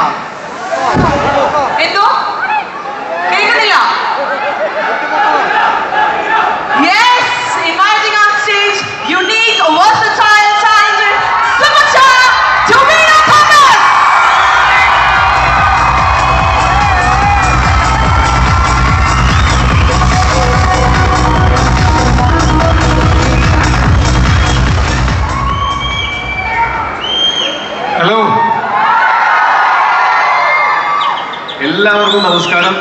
കേൾക്കുന്നുണ്ടോ? എന്തോ കേൾക്കുന്നില്ല? Yes, inviting on stage unique, versatile, talented superstar Tobina Thomas. Hello, എല്ലാവർക്കും നമസ്കാരം.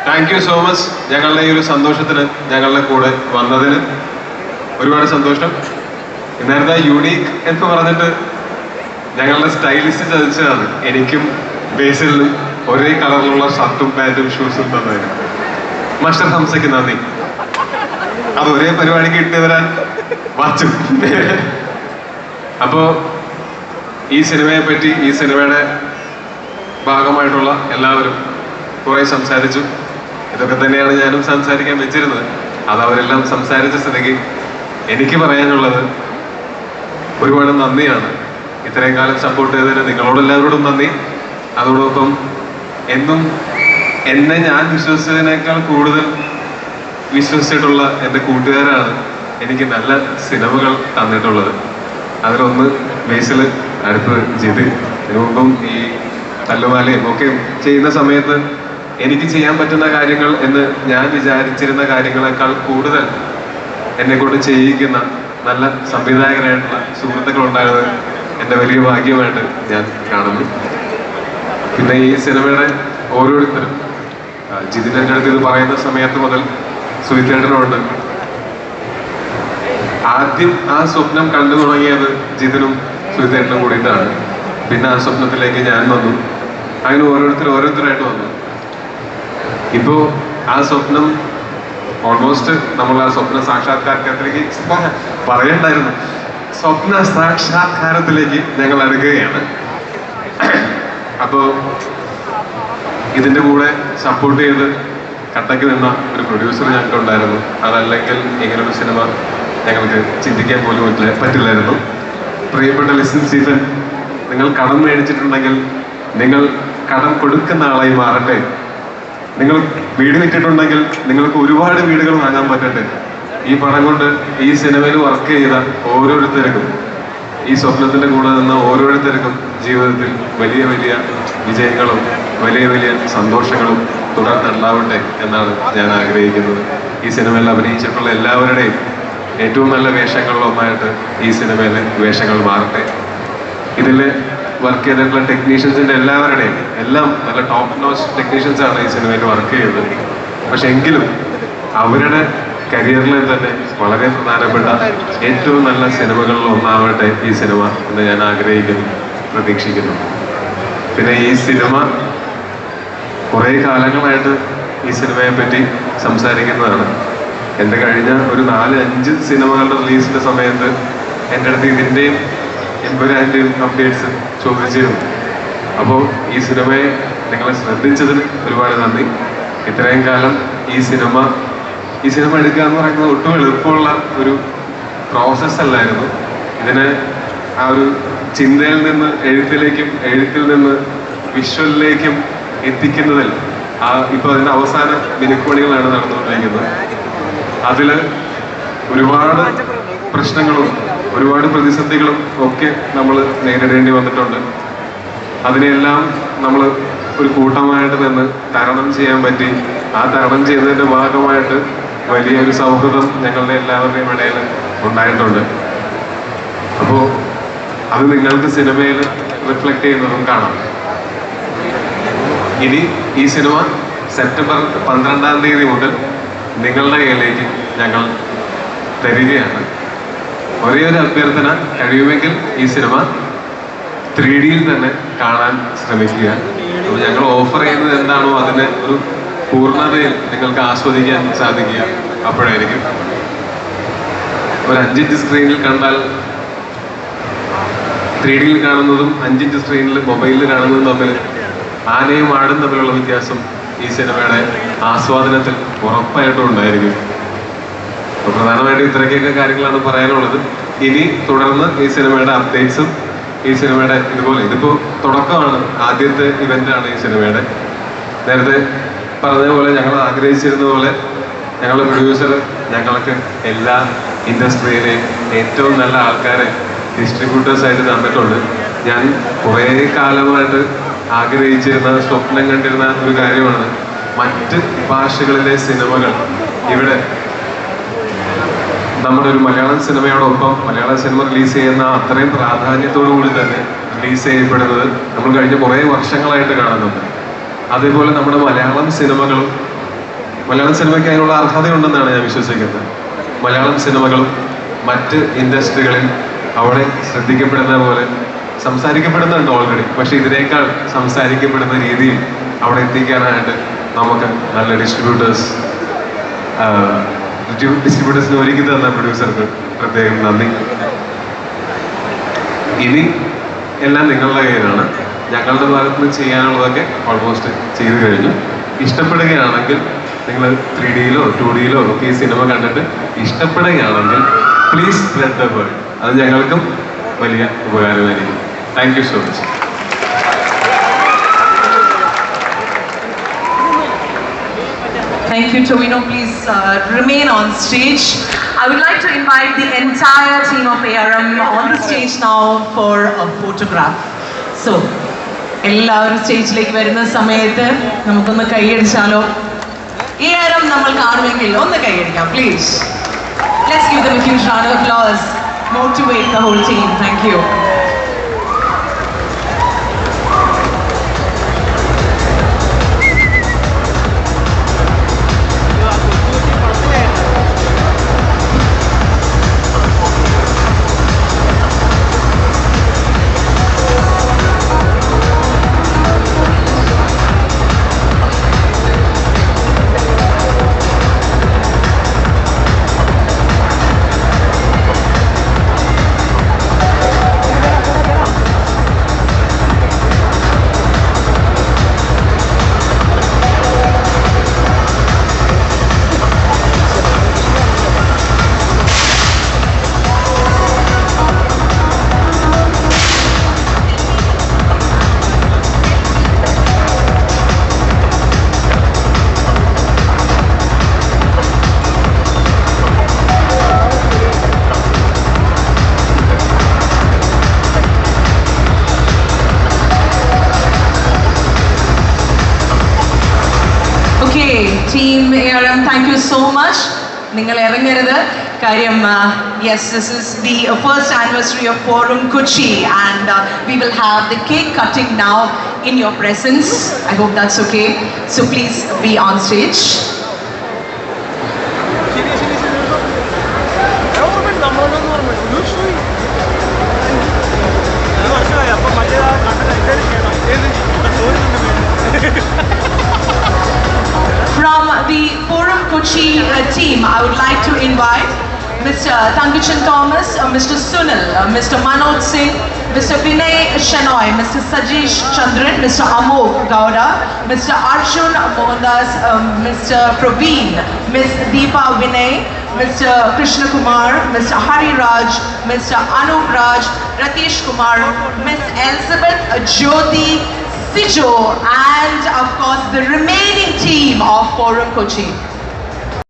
താങ്ക് യു സോ മച്ച് ഞങ്ങളുടെ ഈ ഒരു സന്തോഷത്തിന് ഞങ്ങളുടെ കൂടെ വന്നതിന് ഒരുപാട് സന്തോഷം. നേരത്തെ യൂണീക്ക് എന്ന് പറഞ്ഞിട്ട് ഞങ്ങളുടെ സ്റ്റൈലിസ്റ്റ് ചതിച്ചതാണ് എനിക്കും ബേസിലും ഒരേ കളറിലുള്ള ഷർട്ടും പാൻറ്റും ഷൂസും തന്നതിന്. മാസ്റ്റർ ഹംസയ്ക്ക് നന്ദി. അത് ഒരേ പരിപാടിക്ക് ഇട്ട് വരാൻ വാച്ചു. അപ്പോ ഈ സിനിമയെ പറ്റി, ഈ സിനിമയുടെ ഭാഗമായിട്ടുള്ള എല്ലാവരും കുറെ സംസാരിച്ചു. ഇതൊക്കെ തന്നെയാണ് ഞാനും സംസാരിക്കാൻ വെച്ചിരുന്നത്. അത് അവരെല്ലാം സംസാരിച്ച സ്ഥിതിക്ക് എനിക്ക് പറയാനുള്ളത് ഒരുപാട് നന്ദിയാണ്. ഇത്രയും കാലം സപ്പോർട്ട് ചെയ്തതിന് നിങ്ങളോടെല്ലാവരോടും നന്ദി. അതോടൊപ്പം എന്നും എന്നെ ഞാൻ വിശ്വസിച്ചതിനേക്കാൾ കൂടുതൽ വിശ്വസിച്ചിട്ടുള്ള എൻ്റെ കൂട്ടുകാരാണ് എനിക്ക് നല്ല സിനിമകൾ തന്നിട്ടുള്ളത്. അതിലൊന്ന് ബേസിൽ, അടുത്ത് ജിത്. ഇതിനു മുമ്പും ഈ തല്ലുമാലയും ഒക്കെ ചെയ്യുന്ന സമയത്ത് എനിക്ക് ചെയ്യാൻ പറ്റുന്ന കാര്യങ്ങൾ എന്ന് ഞാൻ വിചാരിച്ചിരുന്ന കാര്യങ്ങളെക്കാൾ കൂടുതൽ എന്നെ കൊണ്ട് ചെയ്യിക്കുന്ന നല്ല സംവിധായകരായിട്ടുള്ള സുഹൃത്തുക്കളുണ്ടായത് എൻ്റെ വലിയ ഭാഗ്യമായിട്ട് ഞാൻ കാണുന്നു. പിന്നെ ഈ സിനിമയുടെ ഓരോരുത്തരും, ജിതിൻ്റെ അടുത്ത് ഇത് പറയുന്ന സമയത്ത് മുതൽ സുഹിത്തേട്ടനുണ്ട്. ആദ്യം ആ സ്വപ്നം കണ്ടു തുടങ്ങിയത് ജിതിനും സുഹിത്തേട്ടനും കൂടിയിട്ടാണ്. പിന്നെ ആ സ്വപ്നത്തിലേക്ക് ഞാൻ വന്നു. അങ്ങനെ ഓരോരുത്തരായിട്ട് വന്നു. ഇപ്പോ ആ സ്വപ്നം ഓൾമോസ്റ്റ് നമ്മൾ ആ സ്വപ്ന സാക്ഷാത്കാരത്തിലേക്ക് പറയണ്ടായിരുന്നു. സ്വപ്ന സാക്ഷാത്കാരത്തിലേക്ക് ഞങ്ങൾ അടുക്കുകയാണ്. അപ്പോ ഇതിന്റെ കൂടെ സപ്പോർട്ട് ചെയ്ത് കട്ടക്ക് നിന്ന ഒരു പ്രൊഡ്യൂസർ ഞങ്ങൾക്ക് ഉണ്ടായിരുന്നു. അതല്ലെങ്കിൽ ഇങ്ങനൊരു സിനിമ ഞങ്ങൾക്ക് ചിന്തിക്കാൻ പോലും പറ്റില്ലായിരുന്നു. പ്രിയപ്പെട്ട ലിസൺ സ്റ്റീഫൻ, നിങ്ങൾ കടം മേടിച്ചിട്ടുണ്ടെങ്കിൽ നിങ്ങൾ കടം കൊടുക്കുന്ന ആളായി മാറട്ടെ. നിങ്ങൾ വീട് വിറ്റിട്ടുണ്ടെങ്കിൽ നിങ്ങൾക്ക് ഒരുപാട് വീടുകൾ വാങ്ങാൻ പറ്റട്ടെ. ഈ പണം കൊണ്ട് ഈ സിനിമയിൽ വർക്ക് ചെയ്ത ഓരോരുത്തർക്കും, ഈ സ്വപ്നത്തിന്റെ കൂടെ നിന്ന ഓരോരുത്തർക്കും ജീവിതത്തിൽ വലിയ വലിയ വിജയങ്ങളും വലിയ വലിയ സന്തോഷങ്ങളും തുടർന്നുണ്ടാവട്ടെ എന്നാണ് ഞാൻ ആഗ്രഹിക്കുന്നത്. ഈ സിനിമയിൽ അഭിനയിച്ചിട്ടുള്ള എല്ലാവരുടെയും ഏറ്റവും നല്ല വേഷങ്ങളിലൊന്നായിട്ട് ഈ സിനിമയിലെ വേഷങ്ങൾ മാറട്ടെ. ഇതിൽ വർക്ക് ചെയ്തിട്ടുള്ള ടെക്നീഷ്യൻസിന്റെ എല്ലാവരുടെയും എല്ലാം നല്ല ടോപ്പ് നോച്ച് ടെക്നീഷ്യൻസ് ആണ് ഈ സിനിമയിൽ വർക്ക് ചെയ്തത്. പക്ഷെ എങ്കിലും അവരുടെ കരിയറിൽ തന്നെ വളരെ പ്രധാനപ്പെട്ട ഏറ്റവും നല്ല സിനിമകളിൽ ഒന്നാവട്ടെ ഈ സിനിമ എന്ന് ഞാൻ ആഗ്രഹിക്കുന്നു, പ്രതീക്ഷിക്കുന്നു. പിന്നെ ഈ സിനിമ കുറേ കാലങ്ങളായിട്ട് ഈ സിനിമയെ പറ്റി സംസാരിക്കുന്നതാണ്. എൻ്റെ കഴിഞ്ഞ ഒരു 4-5 സിനിമകളുടെ റിലീസിന്റെ സമയത്ത് എൻ്റെ അടുത്ത് ഇതിൻ്റെയും എമ്പുരാൻ്റെയും അപ്ഡേറ്റ്സ് ചോദിച്ചിരുന്നു. അപ്പോൾ ഈ സിനിമയെ നിങ്ങളെ ശ്രദ്ധിച്ചതിന് ഒരുപാട് നന്ദി. ഇത്രയും കാലം ഈ സിനിമ എടുക്കുക എന്ന് പറയുന്നത് ഒട്ടും എളുപ്പമുള്ള ഒരു പ്രോസസ്സ് അല്ലായിരുന്നു. ഇതിനെ ആ ഒരു ചിന്തയിൽ നിന്ന് എഴുത്തിലേക്കും എഴുത്തിൽ നിന്ന് വിഷ്വലിലേക്കും എത്തിക്കുന്നതിൽ ഇപ്പൊ അതിന്റെ അവസാന മിനുക്കുപണികളാണ് നടന്നുകൊണ്ടിരിക്കുന്നത്. അതില് ഒരുപാട് പ്രശ്നങ്ങളും ഒരുപാട് പ്രതിസന്ധികളും ഒക്കെ നമ്മൾ നേരിടേണ്ടി വന്നിട്ടുണ്ട്. അതിനെല്ലാം നമ്മൾ ഒരു കൂട്ടമായിട്ട് നിന്ന് തരണം ചെയ്യാൻ പറ്റി. ആ തരണം ചെയ്തതിന്റെ ഭാഗമായിട്ട് വലിയൊരു സൗഹൃദം ഞങ്ങളുടെ എല്ലാവരുടെയും ഇടയിൽ ഉണ്ടായിട്ടുണ്ട്. അപ്പോൾ അത് നിങ്ങൾക്ക് സിനിമയിൽ റിഫ്ലക്ട് ചെയ്യുന്നതും കാണാം. ഇനി ഈ സിനിമ സെപ്റ്റംബർ 12-ാം തീയതി മുതൽ നിങ്ങളുടെ കയ്യിലേക്ക് ഞങ്ങൾ തരികയാണ്. ഒരേ ഒരു അഭ്യർത്ഥന, കഴിയുമെങ്കിൽ ഈ സിനിമ 3Dയിൽ തന്നെ കാണാൻ ശ്രമിക്കുക. അപ്പോൾ ഞങ്ങൾ ഓഫർ ചെയ്യുന്നത് എന്താണോ അതിന് ഒരു പൂർണ്ണതയിൽ നിങ്ങൾക്ക് ആസ്വദിക്കാൻ സാധിക്കുക അപ്പോഴായിരിക്കും. ഒരു 5 ഇഞ്ച് സ്ക്രീനിൽ കണ്ടാൽ 3Dയിൽ കാണുന്നതും 5 ഇഞ്ച് സ്ക്രീനിൽ മൊബൈലിൽ കാണുന്നതും തമ്മിൽ ആനയും ആടും തമ്മിലുള്ള വ്യത്യാസം ഈ സിനിമയുടെ ആസ്വാദനത്തിൽ ഉറപ്പായിട്ടും ഉണ്ടായിരിക്കും. അപ്പോൾ പ്രധാനമായിട്ടും ഇത്രയൊക്കെ കാര്യങ്ങളാണ് പറയാനുള്ളത്. ഇനി തുടർന്ന് ഈ സിനിമയുടെ അപ്ഡേറ്റ്സും ഈ സിനിമയുടെ ഇതുപോലെ ഇതിപ്പോ തുടക്കമാണ്, ആദ്യത്തെ ഇവന്റാണ് ഈ സിനിമയുടെ. നേരത്തെ പറഞ്ഞ പോലെ ഞങ്ങൾ ആഗ്രഹിച്ചിരുന്ന പോലെ ഞങ്ങളുടെ പ്രൊഡ്യൂസർ ഞങ്ങൾക്ക് എല്ലാ ഇൻഡസ്ട്രിയിലെയും ഏറ്റവും നല്ല ആൾക്കാരെ ഡിസ്ട്രിബ്യൂട്ടേഴ്സായിട്ട് തന്നിട്ടുണ്ട്. ഞാൻ കുറേ കാലമായിട്ട് ആഗ്രഹിച്ചിരുന്ന, സ്വപ്നം കണ്ടിരുന്ന ഒരു കാര്യമാണ് മറ്റ് ഭാഷകളിലെ സിനിമകൾ ഇവിടെ നമ്മുടെ ഒരു മലയാളം സിനിമയോടൊപ്പം മലയാള സിനിമ റിലീസ് ചെയ്യുന്ന അത്രയും പ്രാധാന്യത്തോടു കൂടി തന്നെ റിലീസ് ചെയ്യപ്പെടുന്നത് നമ്മൾ കഴിഞ്ഞ കുറേ വർഷങ്ങളായിട്ട് കാണുന്നുണ്ട്. അതേപോലെ നമ്മുടെ മലയാളം സിനിമകളും, മലയാളം സിനിമയ്ക്ക് അതിനുള്ള അർഹതയുണ്ടെന്നാണ് ഞാൻ വിശ്വസിക്കുന്നത്. മലയാളം സിനിമകളും മറ്റ് ഇൻഡസ്ട്രികളിൽ അവിടെ ശ്രദ്ധിക്കപ്പെടുന്ന പോലെ സംസാരിക്കപ്പെടുന്നുണ്ട് ഓൾറെഡി, പക്ഷെ ഇതിനേക്കാൾ സംസാരിക്കപ്പെടുന്ന രീതിയിൽ അവിടെ എത്തിക്കാനായിട്ട് നമുക്ക് നല്ല ഡിസ്ട്രിബ്യൂട്ടേഴ്സിന് ഒരുക്കി തന്ന പ്രൊഡ്യൂസർക്ക് പ്രത്യേകം നന്ദി. ഇനി എല്ലാം നിങ്ങളുടെ കയ്യിലാണ്. ഞങ്ങളുടെ ഭാഗത്ത് നിന്ന് ചെയ്യാനുള്ളതൊക്കെ ഓൾമോസ്റ്റ് ചെയ്തു കഴിഞ്ഞു. ഇഷ്ടപ്പെടുകയാണെങ്കിൽ നിങ്ങൾ 3Dയിലോ 2Dയിലോ ഒക്കെ ഈ സിനിമ കണ്ടിട്ട് ഇഷ്ടപ്പെടുകയാണെങ്കിൽ പ്ലീസ് സ്പ്രെഡ് ദ വേർഡ്. അത് ഞങ്ങൾക്കും വലിയ ഉപകാരമായിരിക്കും. Thank you so much. Thank you, Tovino. Please remain on stage. I would like to invite the entire team of ARM on the stage now for a photograph. So, എല്ലാവരും സ്റ്റേജിലേക്ക് വരുന്ന സമയത്ത് നമുക്കൊന്ന് കൈയടിച്ചാലോ? ARM നമ്മൾ കാണുമെങ്കിൽ ഒന്ന് കൈയടിക്കാം, please. Let's give them a huge round of applause. Motivate the whole team. Thank you. Team ARM, thank you so much. നിങ്ങൾ ഇറങ്ങരുത് കാര്യം yes, this is the first anniversary of Forum Kochi and we will have the cake cutting now in your presence. I hope that's okay. So please be on stage. From the Forum Kochi team, I would like to invite Mr. Tangachan Thomas, Mr. Sunil, Mr. Manoj Singh, Mr. Vinay Shenoy, Mr. Sajesh Chandran, Mr. Amok Gowda, Mr. Arjun Mohandas, Mr. Praveen, Ms. Deepa Vinay, Mr. Krishna Kumar, Mr. Hari Raj, Mr. Anup Raj, Ratish Kumar, Ms. Elizabeth Jyoti Sijo, and of course the remaining team of Forum Kochi.